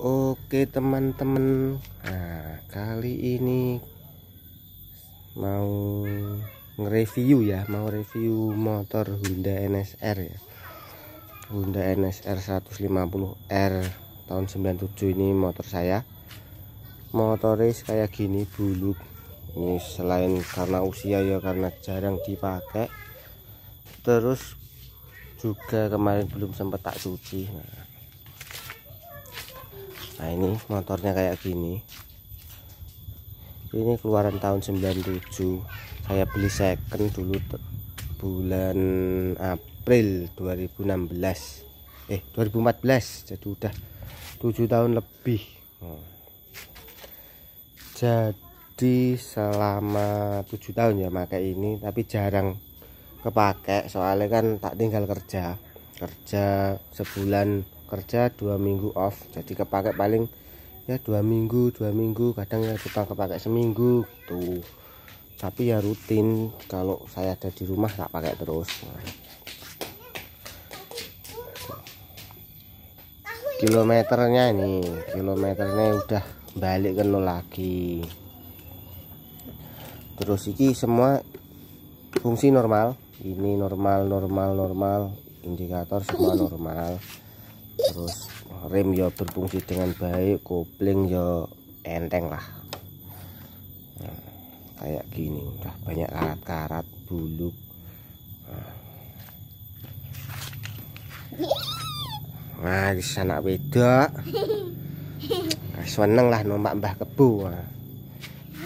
Oke teman-teman, nah kali ini mau nge-review mau review motor Honda NSR ya. Honda NSR 150R tahun 97 ini motor saya. Motornya kayak gini buluk. Ini selain karena usia ya, karena jarang dipakai. Terus juga kemarin belum sempat tak cuci. Nah ini motornya kayak gini. Ini keluaran tahun 97. Saya beli second dulu bulan April 2014 2014, jadi udah 7 tahun lebih. Jadi selama 7 tahun ya pakai ini, tapi jarang kepake soalnya kan tak tinggal kerja sebulan kerja 2 minggu off, jadi kepake paling ya 2 minggu, kadang ya kita kepake seminggu tuh, tapi ya rutin. Kalau saya ada di rumah tak pakai terus. Kilometernya udah balik ke 0 lagi. Terus ini semua fungsi normal, ini normal, indikator semua normal. Terus rem ya berfungsi dengan baik, kopling ya enteng lah. Nah, kayak gini udah banyak karat-karat buluk. Nah di sana beda, seneng lah numpak Mbah Kebo.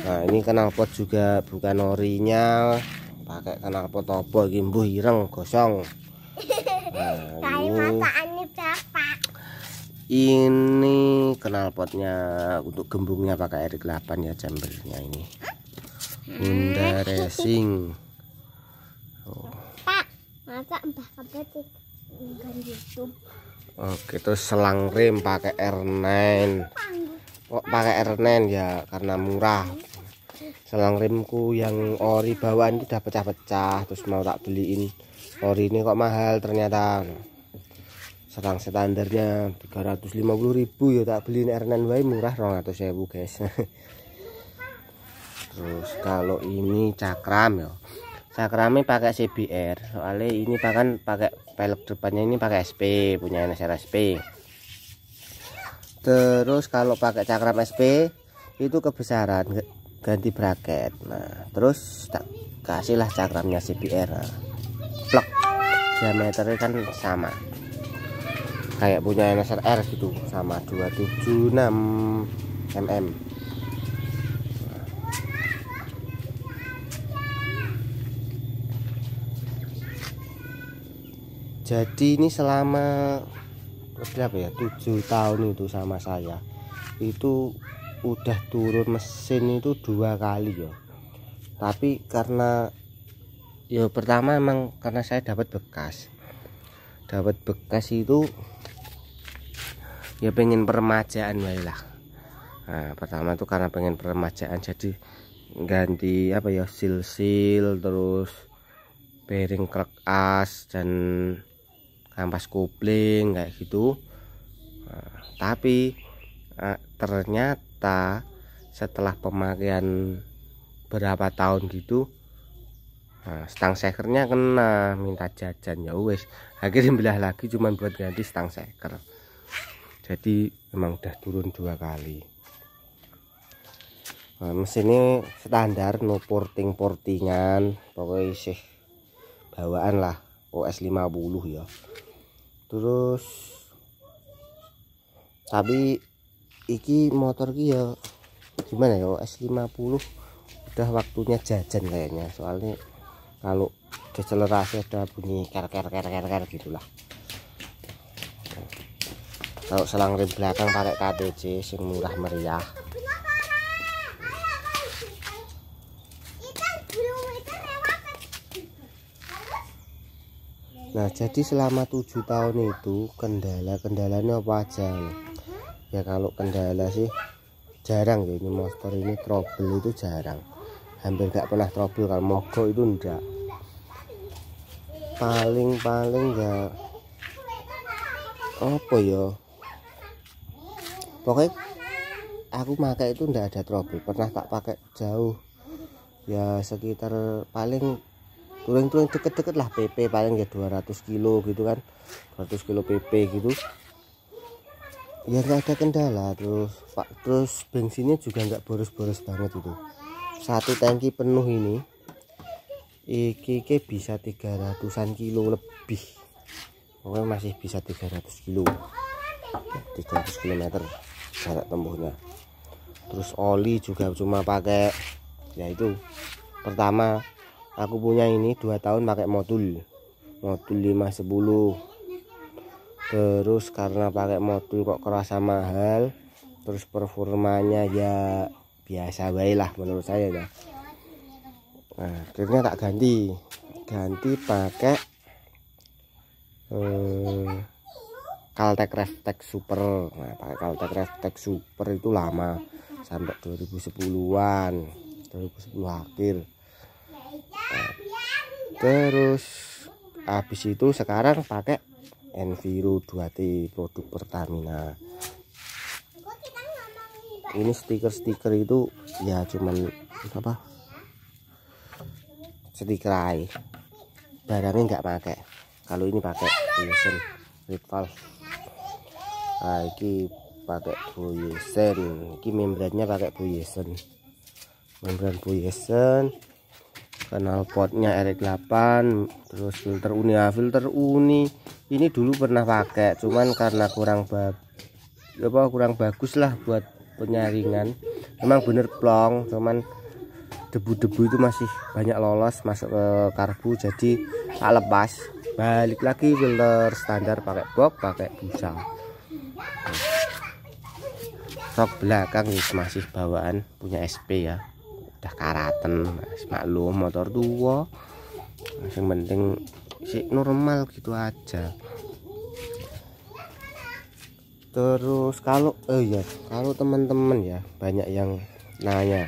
Nah ini knalpot juga bukan orinya, pakai knalpot topo gimbuh ireng gosong. Ini knalpotnya untuk gembungnya pakai R8 ya, jumpernya ini Honda Racing. Pak, masa Mbah Kebo YouTube? Oke, terus selang rem pakai R9. Kok pakai R9 ya karena murah. Selang remku yang ori bawaan itu udah pecah-pecah, terus mau tak beliin ori ini kok mahal ternyata. Selang standarnya 350.000 ya, tak beliin R9 wae murah 200.000 guys. Terus kalau ini cakram ya, cakramnya pakai CBR, soalnya ini bahkan pakai pelek depannya ini pakai SP, punya NSR SP. Terus kalau pakai cakram SP itu kebesaran, ganti bracket. Nah terus tak kasihlah cakramnya CBR. Nah, plek, diameternya kan sama kayak punya NSR R gitu, sama 276 mm. Jadi ini selama berapa ya, 7 tahun itu sama saya itu udah turun mesin itu 2 kali ya. Tapi karena ya pertama emang karena saya dapat bekas itu ya pengen peremajaan lah. Nah pertama tuh karena pengen peremajaan, jadi ganti apa ya, sil terus bearing krek as dan kampas kopling kayak gitu. Nah, tapi ternyata setelah pemakaian berapa tahun gitu, stang sekernya kena, minta jajan ya wes, akhirnya belah lagi cuman buat ganti stang seker. Jadi memang udah turun 2 kali. Nah, mesinnya standar, no portingan, pokoknya sih bawaan lah OS 50 ya. Terus tapi iki motor ki ya gimana ya, OS 50 udah waktunya jajan kayaknya, soalnya kalau deselerasi ada bunyi ker gitulah. Kalau selang rem belakang pakai KTC sing murah meriah. Nah jadi selama 7 tahun itu kendalanya apa aja ya? Kalau kendala sih jarang ya, ini motor ini trouble itu jarang, hampir gak pernah trouble. Kalau mogok itu enggak, paling ya apa ya, Pokoknya aku pakai itu ndak ada trouble. Pernah tak pakai jauh ya, sekitar paling turun deket-deket lah, PP paling ya 200 kilo gitu kan, 200 kilo PP gitu ya, nggak ada kendala. Terus bensinnya juga nggak boros-boros banget itu. Satu tangki penuh ini iki bisa 300-an kilo lebih, pokoknya masih bisa 300 kilo, 300 km jarak tempuhnya. Terus oli juga cuma pakai ya itu, pertama aku punya ini 2 tahun pakai modul 510. Terus karena pakai modul kok kerasa mahal, terus performanya ya biasa baik lah menurut saya ya. Nah, akhirnya tak ganti pakai Caltech Reftex Super. Nah, pakai Caltech Reftex Super itu lama sampai 2010-an, 2010 akhir. Nah, terus habis itu sekarang pakai Enviro 2T produk Pertamina. Ini stiker itu ya cuman apa, stiker aja, barangnya nggak pakai. Kalau ini pakai Boyesen red valve. Nah, ini pakai Boyesen, ini membrannya pakai Boyesen, membran Boyesen. Knalpotnya RX8, terus filter uni. Nah, filter uni ini dulu pernah pakai, cuman karena kurang bagus lah buat penyaringan. Memang bener plong, cuman debu-debu itu masih banyak lolos masuk ke karbu, jadi tak lepas. Balik lagi filter standar pakai box, pakai busa. Sok belakang ini masih bawaan punya SP ya, udah karaten, maklum motor tua, yang penting sih normal gitu aja. Terus kalau kalau teman-teman ya banyak yang nanya,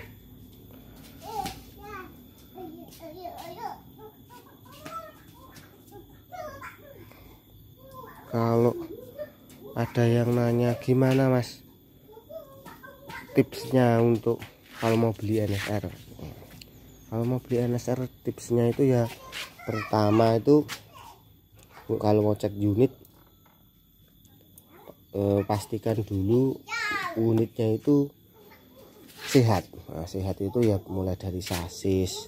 kalau ada yang nanya gimana mas tipsnya untuk kalau mau beli NSR. Kalau mau beli NSR tipsnya itu ya, pertama itu kalau mau cek unit, pastikan dulu unitnya itu sehat. Nah, sehat itu ya mulai dari sasis,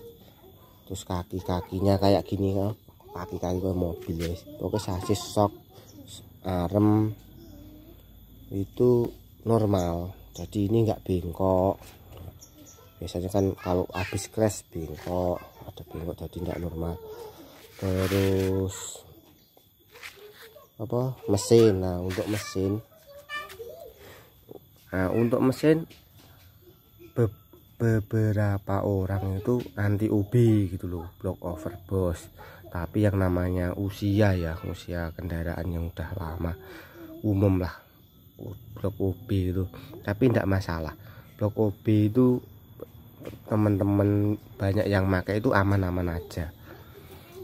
terus kaki-kakinya kayak gini kan, kaki-kaki kayak mobil ya, pokoknya sasis, sok, arem itu normal, jadi ini enggak bengkok. Biasanya kan kalau habis crash bengkok, ada bengkok, jadi enggak normal. Terus apa, mesin. Nah untuk mesin beberapa orang itu anti OB gitu loh, block overboss. Tapi yang namanya usia kendaraan yang udah lama, umum lah blok OB itu. Tapi enggak masalah, blok OB itu teman-teman banyak yang pakai itu aman-aman aja,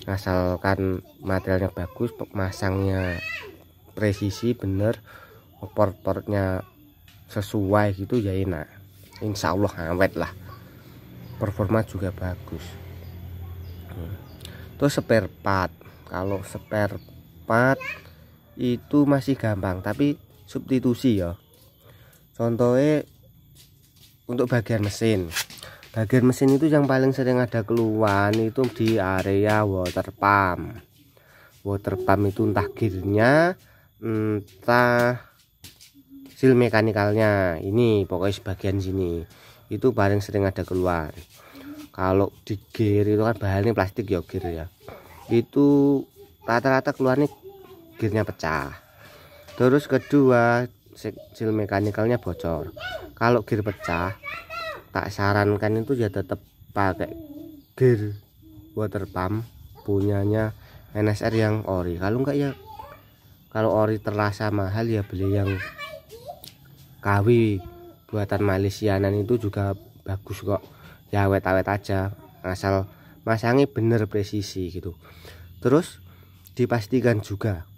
asalkan materialnya bagus, masangnya presisi bener, port-portnya sesuai gitu ya enak, insya Allah awet lah, performa juga bagus. Terus spare part, kalau spare part itu masih gampang, tapi substitusi ya. Contohnya untuk bagian mesin itu yang paling sering ada keluhan itu di area water pump itu, entah gearnya entah seal mekanikalnya, ini pokoknya sebagian sini itu paling sering ada keluhan. Kalau di gear itu kan bahannya plastik ya, gear ya, itu rata-rata keluarnya gearnya pecah. Terus kedua, seal mekanikalnya bocor. Kalau gear pecah, tak sarankan itu ya tetap pakai gear water pump punyanya NSR yang ori. Kalau enggak ya, kalau ori terasa mahal ya beli yang KW buatan Malaysianan, itu juga bagus kok ya, awet-awet aja, asal masangnya bener presisi gitu. Terus dipastikan juga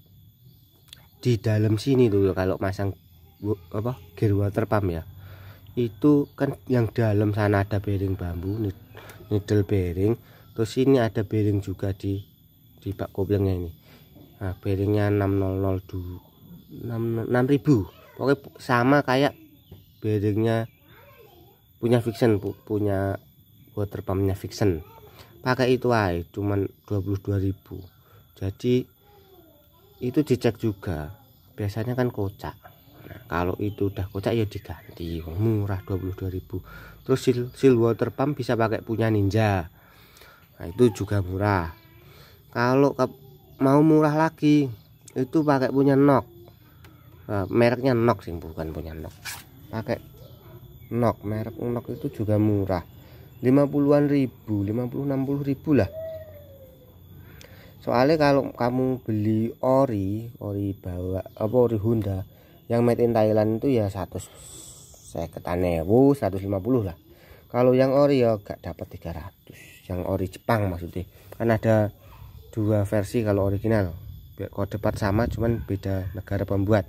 di dalam sini tuh kalau masang gear water pump ya, itu kan yang dalam sana ada bearing bambu, needle bearing, terus ini ada bearing juga di bak koplingnya ini. Nah, bearingnya 6000, pokoknya sama kayak bearingnya punya Vixen, punya water pumpnya Vixen. Pakai itu aja cuman 22.000. Jadi itu dicek juga, biasanya kan kocak. Nah, kalau itu udah kocak ya diganti, murah 22.000. Terus seal water pump bisa pakai punya Ninja, nah itu juga murah. Kalau mau murah lagi itu pakai punya Nok, mereknya Nok sih, bukan punya Nok, pakai Nok, merek Nok itu juga murah, 50-an ribu, 50-60 ribu lah. Soalnya kalau kamu beli ori bawa ori Honda yang made in Thailand itu ya 150 lah. Kalau yang ori ya gak dapat 300, yang ori Jepang maksudnya. Kan ada dua versi kalau original, kode part sama cuman beda negara pembuat.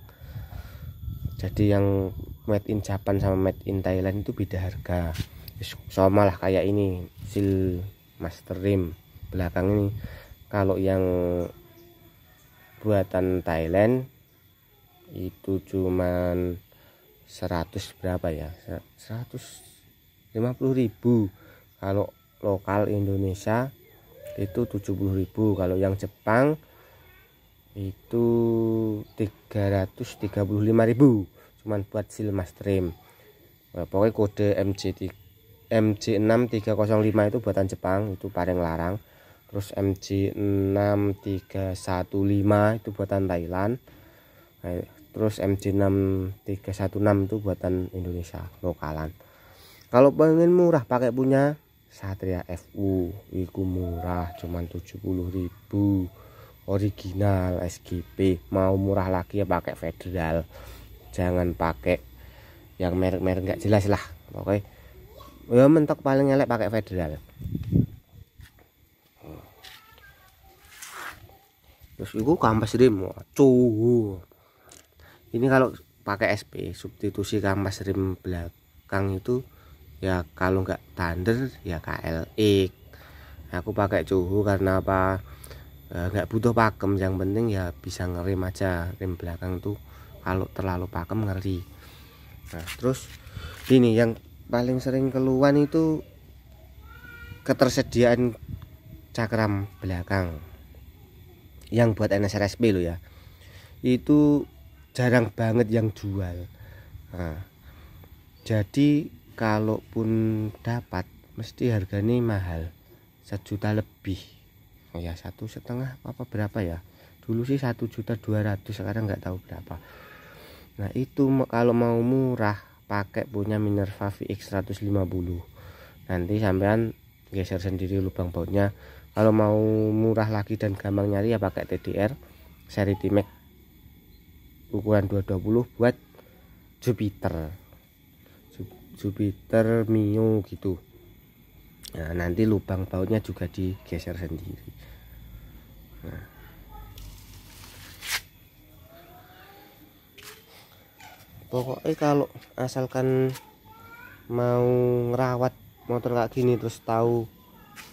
Jadi yang made in Japan sama made in Thailand itu beda harga. Sama lah kayak ini seal master rim belakang ini. Kalau yang buatan Thailand itu cuman 100 berapa ya, 150.000. Kalau lokal Indonesia itu 70.000. Kalau yang Jepang itu 335.000 cuman buat seal master rim. Nah, pokoknya kode MJ6305 itu buatan Jepang, itu paling larang. Terus MJ6315 itu buatan Thailand. Nah, terus MJ6316 itu buatan Indonesia lokalan. Kalau pengen murah pakai punya Satria FU, itu murah cuman 70.000 original SGP. Mau murah lagi ya pakai Federal, jangan pakai yang merek-merek nggak jelas lah. Oke, ya mentok paling elek pakai Federal. Terus itu kampas rim, cuy. Ini kalau pakai SP substitusi kampas rim belakang itu ya, kalau nggak Thunder ya KLX. Aku pakai Cuhu karena apa, nggak butuh pakem, yang penting ya bisa ngerem aja. Rem belakang tuh kalau terlalu pakem ngeri. Nah terus ini yang paling sering keluhan itu ketersediaan cakram belakang yang buat NSRSP lo ya, itu jarang banget yang jual. Nah, jadi kalaupun dapat mesti harganya mahal, 1 juta lebih. Oh ya 1,5 apa berapa ya, dulu sih 1.200.000, sekarang nggak tahu berapa. Nah itu kalau mau murah pakai punya Minerva VX 150. Nanti sampean geser sendiri lubang bautnya. Kalau mau murah lagi dan gampang nyari ya pakai TDR seri T-Max ukuran 220 buat Jupiter Mio gitu. Nah nanti lubang bautnya juga digeser sendiri. Nah, pokoknya kalau asalkan mau ngerawat motor kayak gini terus tahu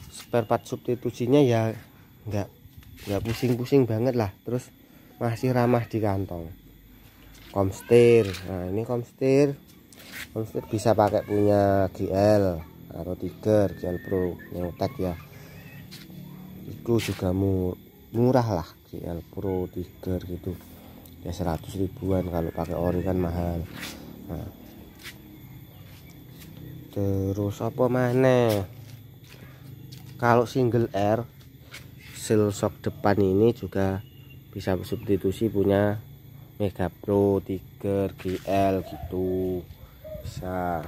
spare part substitusinya ya nggak pusing-pusing banget lah. Terus masih ramah di kantong. Komstir, nah ini komstir bisa pakai punya GL atau Tiger, GL Pro Neotek ya, itu juga murah lah. GL Pro Tiger gitu ya 100 ribuan, kalau pakai ori kan mahal. Nah, terus apa mana, kalau single air seal shock depan ini juga bisa substitusi punya Mega Pro, Tiger, GL gitu bisa.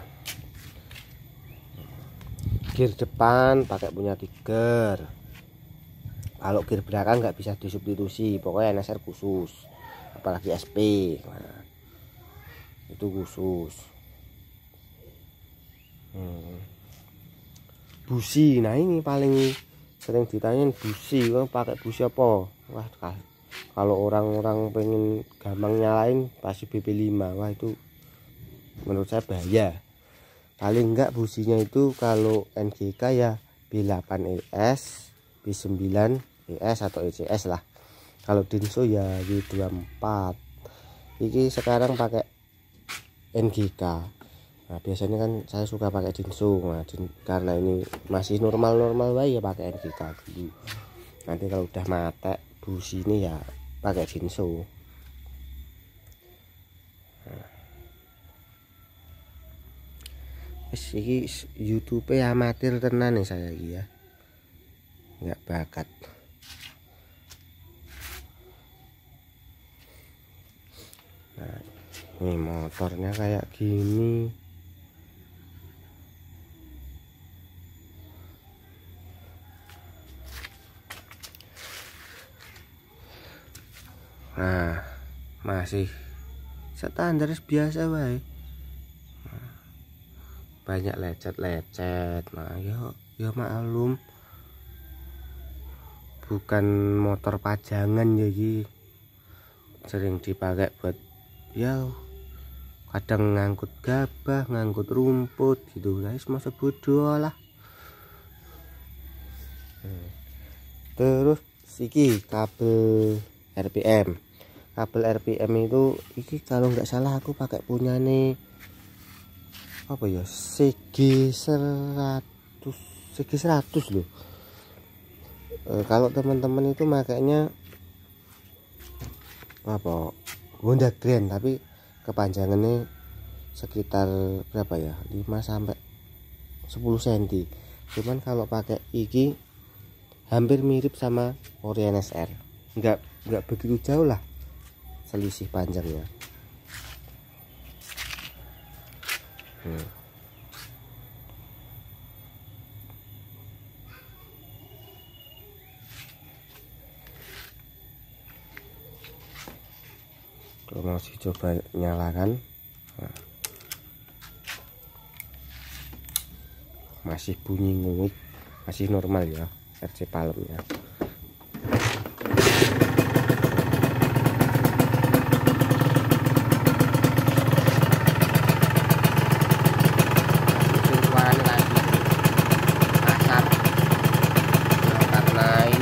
Gear depan pakai punya Tiger, kalau gear belakang nggak bisa disubstitusi, pokoknya NSR khusus, apalagi SP. Nah, itu khusus. Busi, nah ini paling sering ditanyain busi, pakai busi apa? Wah Kalau orang-orang pengen gampang nyalain pasti BP5. Wah itu menurut saya bahaya. Paling enggak businya itu kalau NGK ya B8ES, B9ES atau ECS lah. Kalau Denso ya W24. Ini sekarang pakai NGK. Nah biasanya kan saya suka pakai Denso. Nah, karena ini masih normal-normal baik ya pakai NGK dulu. Nanti kalau udah mate busi ini ya pakai Denso. Ini YouTube amatir tenan nih saya ya, nggak bakat. Nah, ini motornya kayak gini. Nah, masih standar biasa baik. Banyak lecet-lecet. Nah ya maklum, bukan motor pajangan jadi sering dipakai buat ya kadang ngangkut gabah, ngangkut rumput gitu guys, masa bodoh lah. Terus iki kabel RPM itu iki kalau nggak salah aku pakai punya nih apa ya, CG100 loh. Kalau teman-teman itu makanya apa Honda Grand, tapi kepanjangannya sekitar berapa ya, 5 sampai 10 cm. Cuman kalau pakai iki hampir mirip sama Orion SR, nggak begitu jauh lah selisih panjangnya. Kalau masih coba nyalakan, nah, masih bunyi nguik, masih normal ya RC palemnya.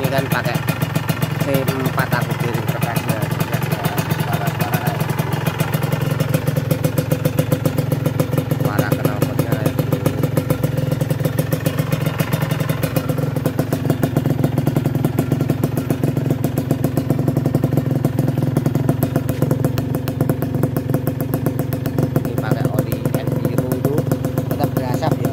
Kan pakai C4 aku kirim kertasnya, suara knalpotnya kayak gini. Ini pakai oli Enviro itu tetap berasap ya.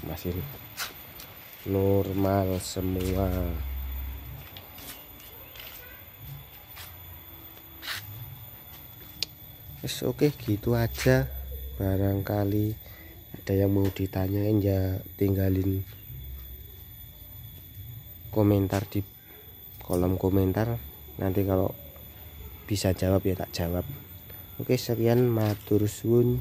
Masih normal semua. Oke gitu aja. Barangkali ada yang mau ditanyain ya tinggalin komentar di kolom komentar, nanti kalau bisa jawab ya tak jawab. Oke sekian, matur suwun.